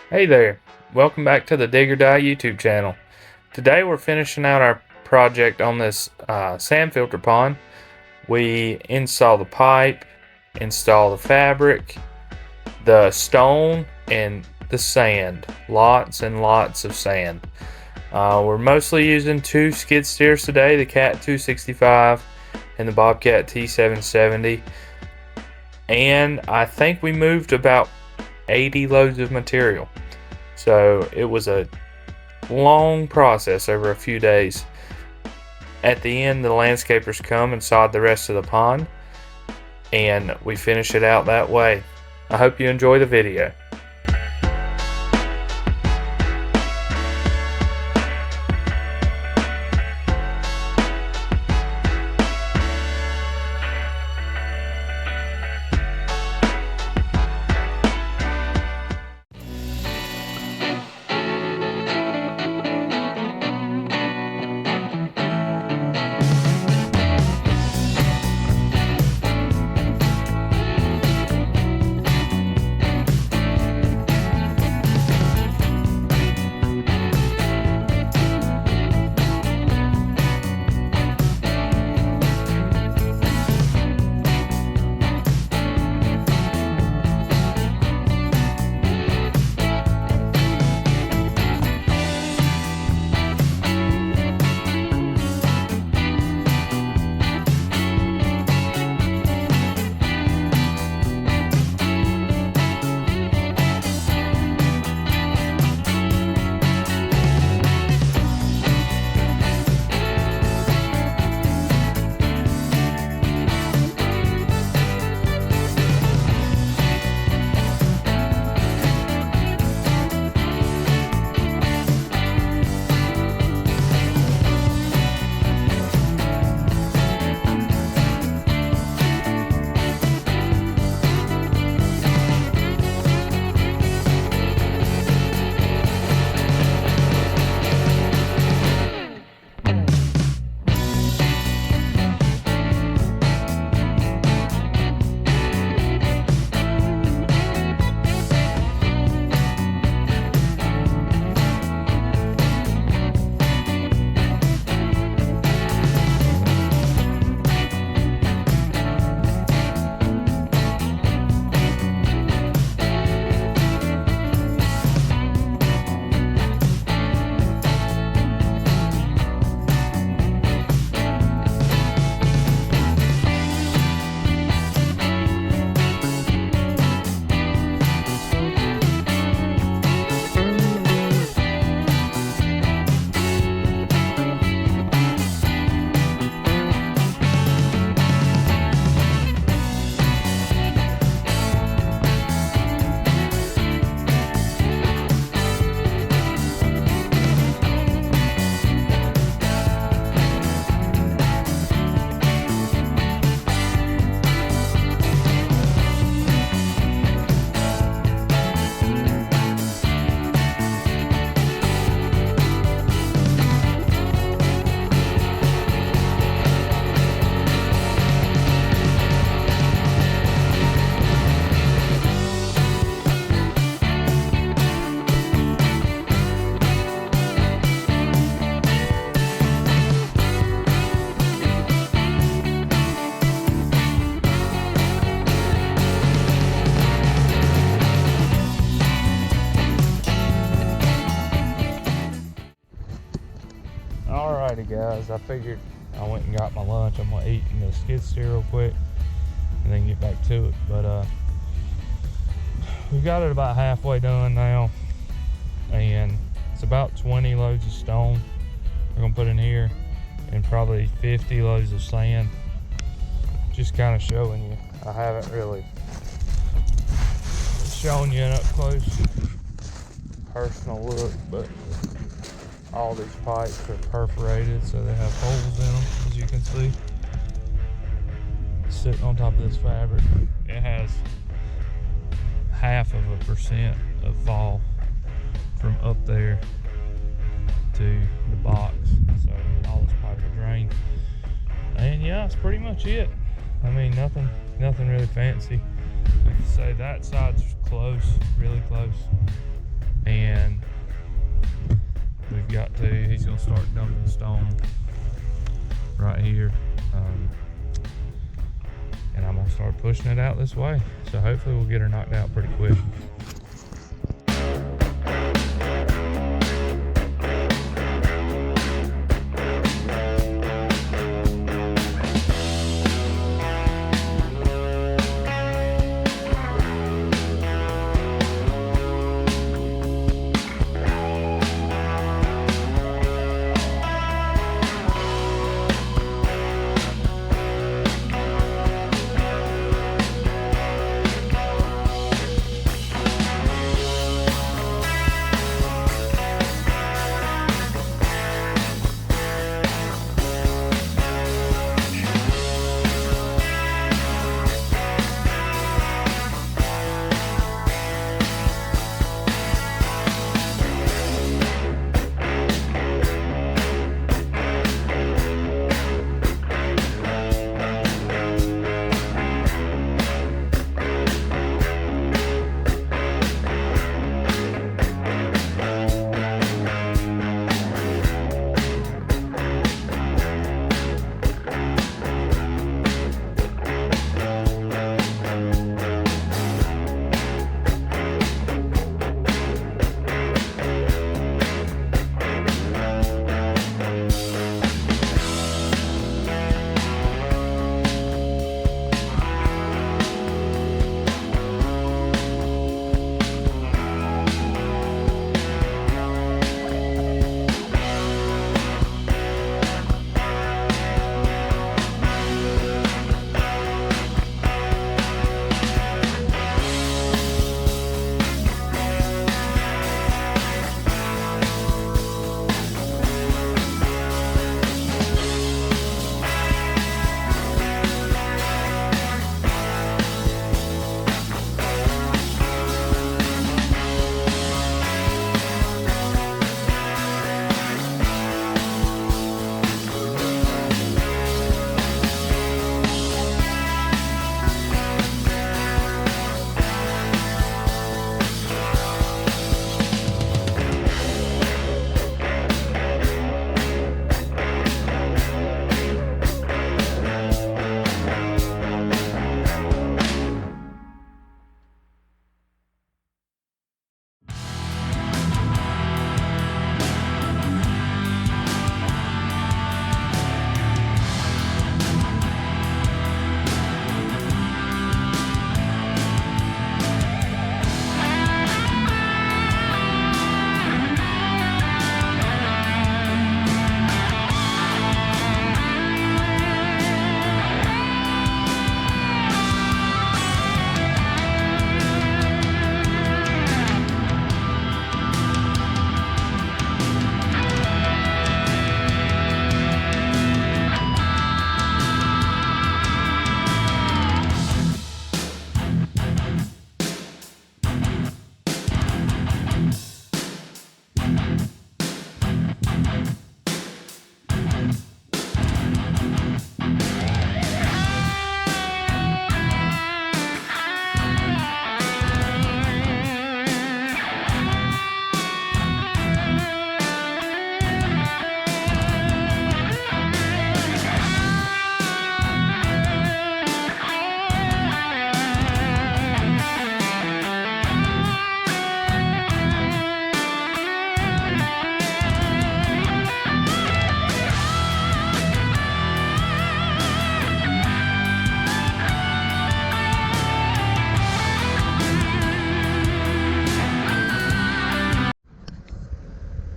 Hey there, welcome back to the Dig or Die YouTube channel. Today we're finishing out our project on this sand filter pond. We install the pipe, install the fabric, the stone, and the sand. Lots and lots of sand. We're mostly using two skid steers today, the BOCAT 265 and the BOCAT T770. And I think we moved about 80 loads of material. So it was a long process over a few days. At the end, the landscapers come and sod the rest of the pond, and we finish it out that way. I hope you enjoy the video. Alrighty guys, I figured I went and got my lunch. I'm gonna eat in the skid steer real quick and then get back to it. But we've got it about halfway done now, and it's about 20 loads of stone we're gonna put in here and probably 50 loads of sand. Just kind of showing you. I haven't really shown you an up close personal look, but all these pipes are perforated, so they have holes in them, as you can see. Sitting on top of this fabric, it has 0.5% of fall from up there to the box, so all this pipe will drain. And yeah, that's pretty much it. I mean, nothing really fancy. Like I say, that side's close, really close. start dumping stone right here. And I'm gonna start pushing it out this way. So hopefully we'll get her knocked out pretty quick.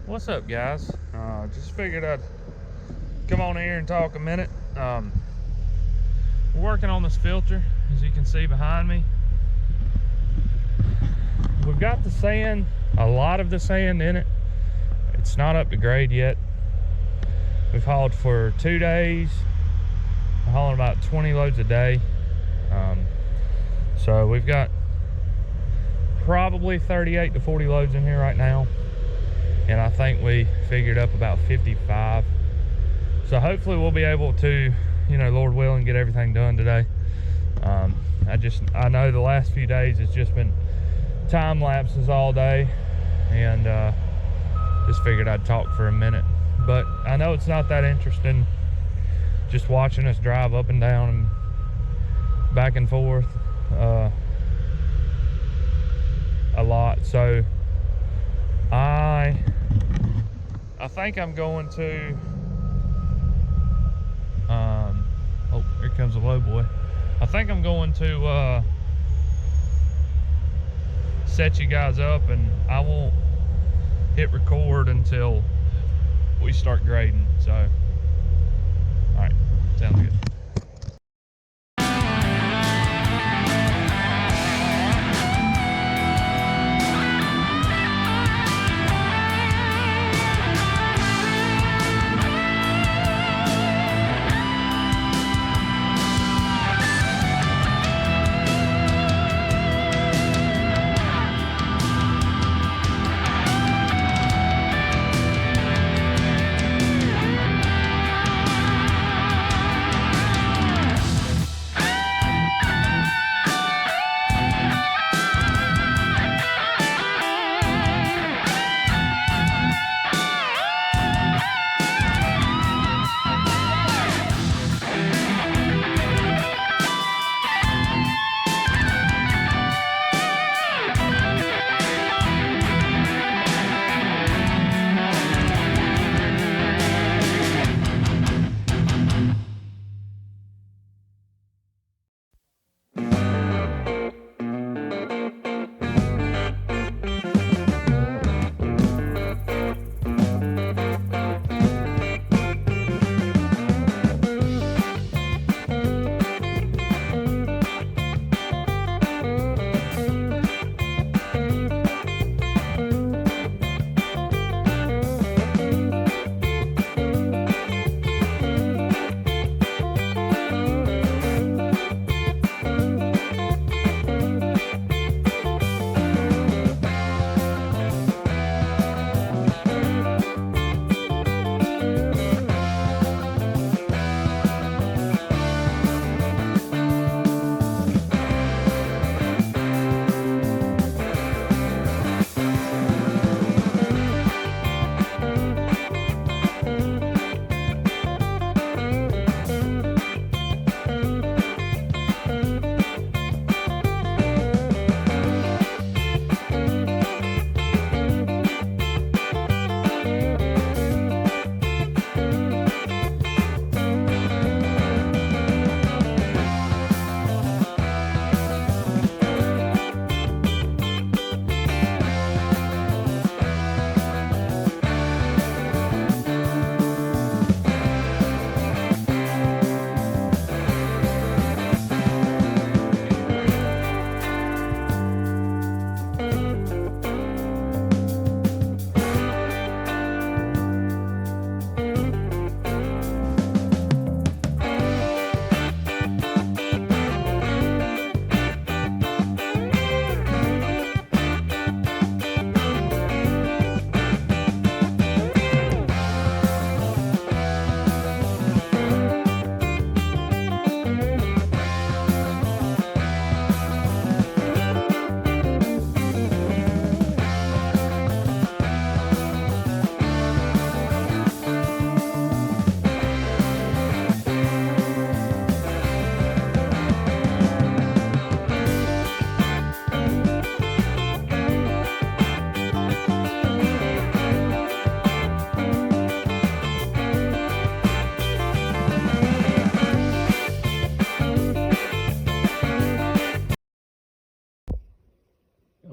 What's up, guys? Just figured I'd come on here and talk a minute. We're working on this filter, as you can see behind me. We've got the sand, a lot of the sand in it. It's not up to grade yet. We've hauled for 2 days. We're hauling about 20 loads a day. So we've got probably 38 to 40 loads in here right now. And I think we figured up about 55. So hopefully we'll be able to, Lord willing, get everything done today. I know the last few days it's just been time lapses all day, and just figured I'd talk for a minute. But I know it's not that interesting just watching us drive up and down and back and forth a lot. So I think I'm going to oh, here comes a low boy. I think I'm going to set you guys up, and I won't hit record until we start grading. So all right, sounds good.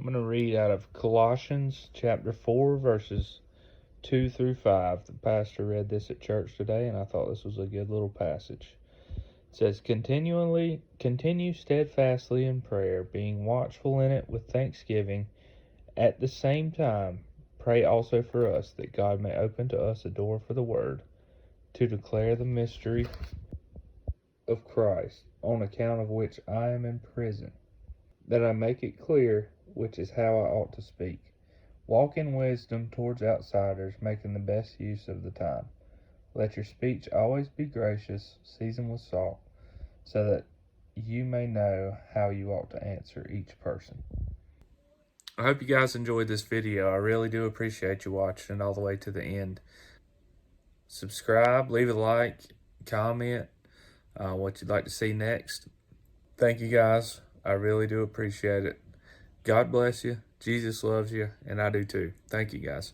I'm going to read out of Colossians chapter 4, verses 2 through 5. The pastor read this at church today, and I thought this was a good little passage. It says, continue steadfastly in prayer, being watchful in it with thanksgiving. At the same time, pray also for us, that God may open to us a door for the word, to declare the mystery of Christ, on account of which I am in prison, that I make it clear which is how I ought to speak. Walk in wisdom towards outsiders, making the best use of the time. Let your speech always be gracious, seasoned with salt, so that you may know how you ought to answer each person. I hope you guys enjoyed this video. I really do appreciate you watching it all the way to the end. subscribe, leave a like, comment what you'd like to see next. Thank you guys. I really do appreciate it. God bless you. Jesus loves you, and I do too. Thank you guys.